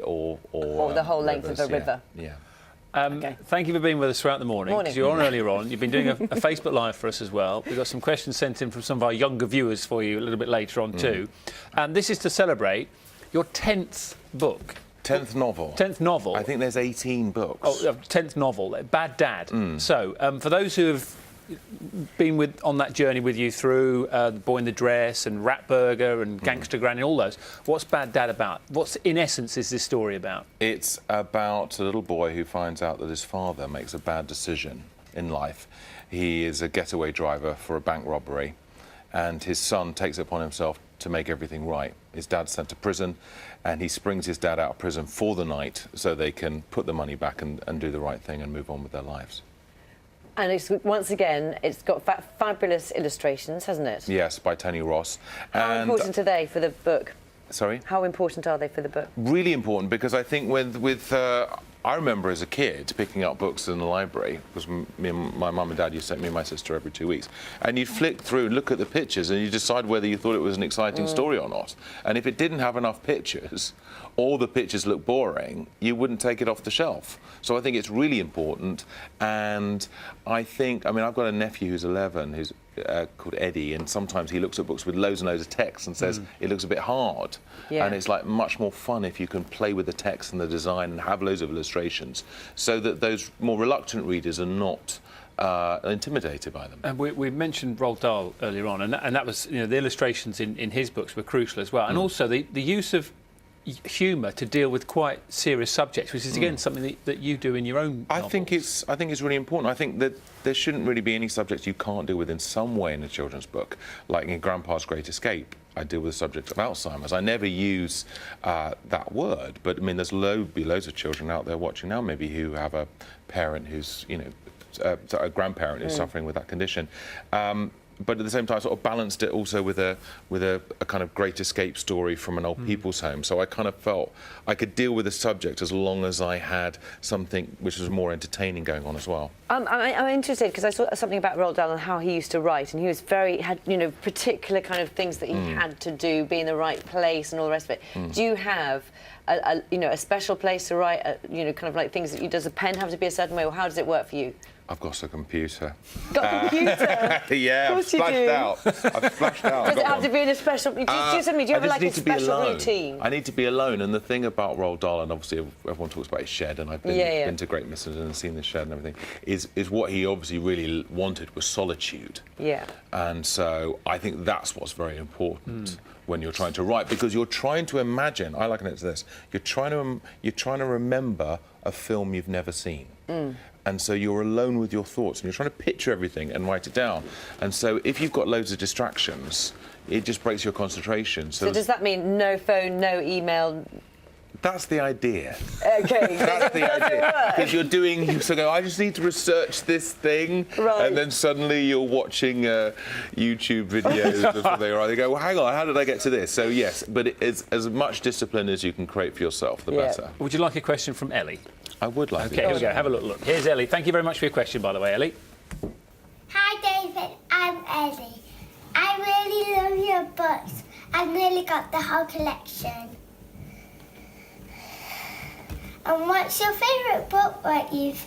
or the whole length rivers, of a river. Yeah. Okay. Thank you for being with us throughout the morning. Morning. Because you're on earlier on. You've been doing a Facebook Live for us as well. We've got some questions sent in from some of our younger viewers for you a little bit later on too. And this is to celebrate your 10th book. 10th novel. 10th novel. I think there's 18 books. Oh, 10th novel, Bad Dad. So, for those who have been on that journey with you through The Boy in the Dress and Rat Burger and Gangster Granny, all those, what's Bad Dad about? What's, in essence, is this story about? It's about a little boy who finds out that his father makes a bad decision in life. He is a getaway driver for a bank robbery, and his son takes it upon himself to make everything right. His dad's sent to prison, and he springs his dad out of prison for the night so they can put the money back and do the right thing and move on with their lives. And it's, once again, it's got fabulous illustrations, hasn't it? Yes, by Tony Ross. How important are they for the book? Sorry? How important are they for the book? Really important, because I think I remember as a kid picking up books in the library, because me and my mum and dad used to take me and my sister every 2 weeks, and you'd flick through and look at the pictures and you decide whether you thought it was an exciting story or not. And if it didn't have enough pictures, or the pictures looked boring, you wouldn't take it off the shelf. So I think it's really important, and I think, I mean, I've got a nephew who's 11 who's called Eddie, and sometimes he looks at books with loads and loads of text and says it looks a bit hard. Yeah. And it's like much more fun if you can play with the text and the design and have loads of illustrations, so that those more reluctant readers are not intimidated by them. And we mentioned Roald Dahl earlier on, and that was, you know, the illustrations in his books were crucial as well, and also the use of humour to deal with quite serious subjects, which is again something that you do in your own novels. I think it's really important. I think that there shouldn't really be any subjects you can't deal with in some way in a children's book. Like in Grandpa's Great Escape, I deal with the subject of Alzheimer's. I never use that word, but I mean, there's loads of children out there watching now, maybe, who have a parent who's, you know, a grandparent who's suffering with that condition. But at the same time, I sort of balanced it also with a kind of great escape story from an old people's home. So I kind of felt I could deal with the subject as long as I had something which was more entertaining going on as well. I'm interested because I saw something about Roald Dahl and how he used to write, and he was had, you know, particular kind of things that he had to do, be in the right place and all the rest of it. Do you have you know, a special place to write, you know, kind of like things that you, does a pen have to be a certain way, or how does it work for you? I've got a computer. Got a computer? Yeah, I've splashed out. I've splashed out. Does it have to be in a special... Do you have like a special routine? I need to be alone, and the thing about Roald Dahl, and obviously everyone talks about his shed, and I've been to Great Missenden and seen the shed and everything, is what he obviously really wanted was solitude. Yeah. And so I think that's what's very important when you're trying to write, because you're trying to imagine, I liken it to this, you're trying to remember a film you've never seen. And so you're alone with your thoughts, and you're trying to picture everything and write it down. And so if you've got loads of distractions, it just breaks your concentration. So does that mean no phone, no email? That's the idea. Okay. That's the idea. Because you're doing, so go, I just need to research this thing, right. And then suddenly you're watching YouTube videos before they arrive. They go, well, hang on, how did I get to this? So yes, but it's as much discipline as you can create for yourself, the better. Would you like a question from Ellie? I would like. Okay, here we go. Have a look. Here's Ellie. Thank you very much for your question, by the way, Ellie. Hi, David. I'm Ellie. I really love your books. I've nearly got the whole collection. And what's your favourite book that you've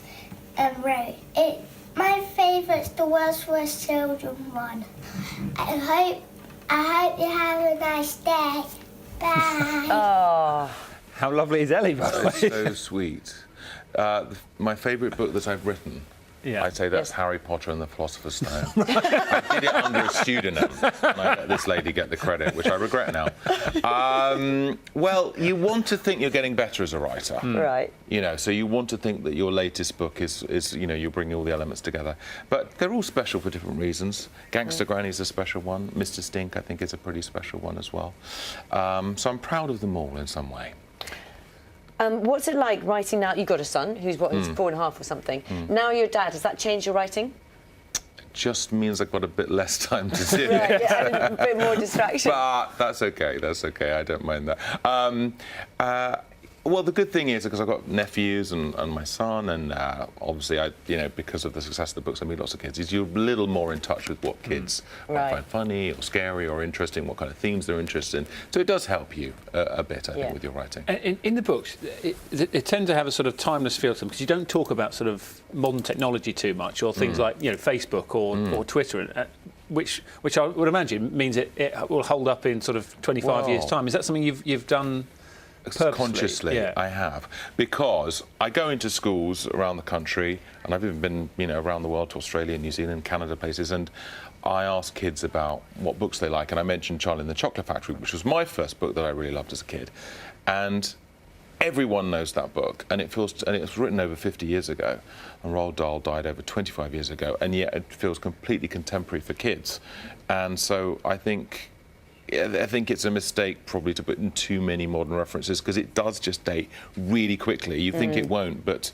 wrote? My favourite's the World's Worst Children one. I hope you have a nice day. Bye. Oh. How lovely is Ellie, by the way? So sweet. My favourite book that I've written, I'd say that's Harry Potter and the Philosopher's Stone. I did it under a pseudonym, and I let this lady get the credit, which I regret now. Well, you want to think you're getting better as a writer. Right. You know, so you want to think that your latest book is you know, you're bringing all the elements together. But they're all special for different reasons. Gangster Granny's a special one. Mr. Stink, I think, is a pretty special one as well. So I'm proud of them all in some way. What's it like writing now? You've got a son who's, what, who's 4.5 or something. Now you're a dad. Does that change your writing? It just means I've got a bit less time to do right, it. Yeah, and a bit more distraction. But that's okay. That's okay. I don't mind that. Well, the good thing is, because I've got nephews and my son, and obviously, because of the success of the books, I meet lots of kids, is you're a little more in touch with what kids might find funny or scary or interesting, what kind of themes they're interested in. So it does help you a bit, I think, with your writing. In the books, it tend to have a sort of timeless feel to them, because you don't talk about sort of modern technology too much, or things like Facebook or Twitter, which I would imagine means it will hold up in sort of 25 years' time. Is that something you've done? Consciously, I have, because I go into schools around the country, and I've even been, around the world to Australia, New Zealand, Canada, places, and I ask kids about what books they like, and I mentioned Charlie and the Chocolate Factory, which was my first book that I really loved as a kid, and everyone knows that book, and it was written over 50 years ago, and Roald Dahl died over 25 years ago, and yet it feels completely contemporary for kids, and so I think it's a mistake probably to put in too many modern references, because it does just date really quickly. You think it won't, but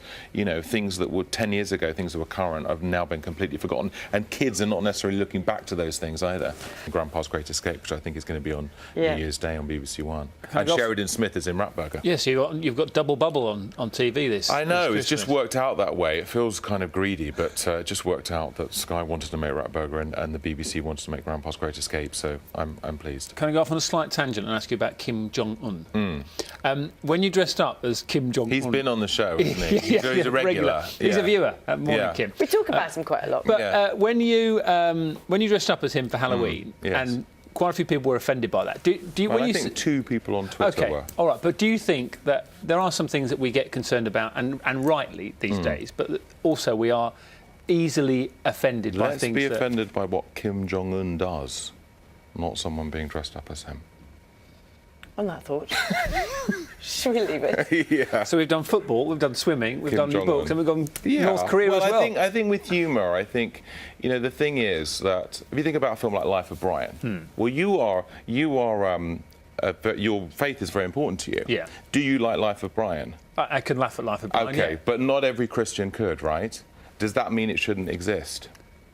things that were 10 years ago, things that were current, have now been completely forgotten, and kids are not necessarily looking back to those things either. Grandpa's Great Escape, which I think is going to be on New Year's Day on BBC One, and Sheridan Smith is in Ratburger. Yes, you've got Double Bubble on TV this. I know, this it's just worked out that way. It feels kind of greedy, but it just worked out that Sky wanted to make Ratburger and the BBC wanted to make Grandpa's Great Escape, so I'm pleased. Can I go off on a slight tangent and ask you about Kim Jong-un? When you dressed up as Kim Jong-un... He's been on the show, hasn't he? He's a regular. He's a viewer at Morning Kim. We talk about him quite a lot. But when you dressed up as him for Halloween, and quite a few people were offended by that. I think 2 people on Twitter were. All right, but do you think that there are some things that we get concerned about, and rightly these days, but also we are easily offended by things Let's be offended by what Kim Jong-un does, not someone being dressed up as him. On that thought. Should we leave it? Yeah. So we've done football, we've done swimming, we've done new books, and we've gone North Korea as well. I think with humour, the thing is that if you think about a film like Life of Brian, well, your faith is very important to you. Yeah. Do you like Life of Brian? I can laugh at Life of Brian. Okay, but not every Christian could, right? Does that mean it shouldn't exist?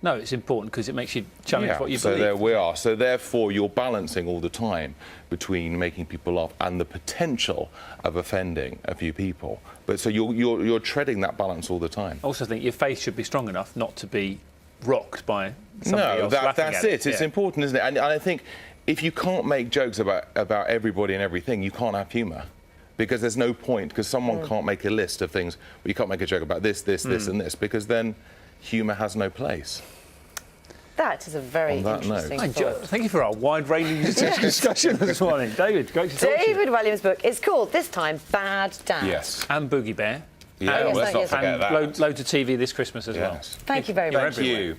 No, it's important because it makes you challenge what you believe. So there we are. So therefore, you're balancing all the time between making people laugh and the potential of offending a few people. But so you're treading that balance all the time. I also think your faith should be strong enough not to be rocked by somebody else laughing that's at it. It's important, isn't it? And I think if you can't make jokes about everybody and everything, you can't have humour. Because there's no point, because someone can't make a list of things, but you can't make a joke about this, and this, because then humour has no place. That is a very interesting thought. Thank you for our wide-ranging discussion this morning. David, great to talk to you. David Walliams' book is called, this time, Bad Dad. Yes. And Boogie Bear. Yeah, let's not forget that. Loads of TV this Christmas as well. Thank you very much. Thank you.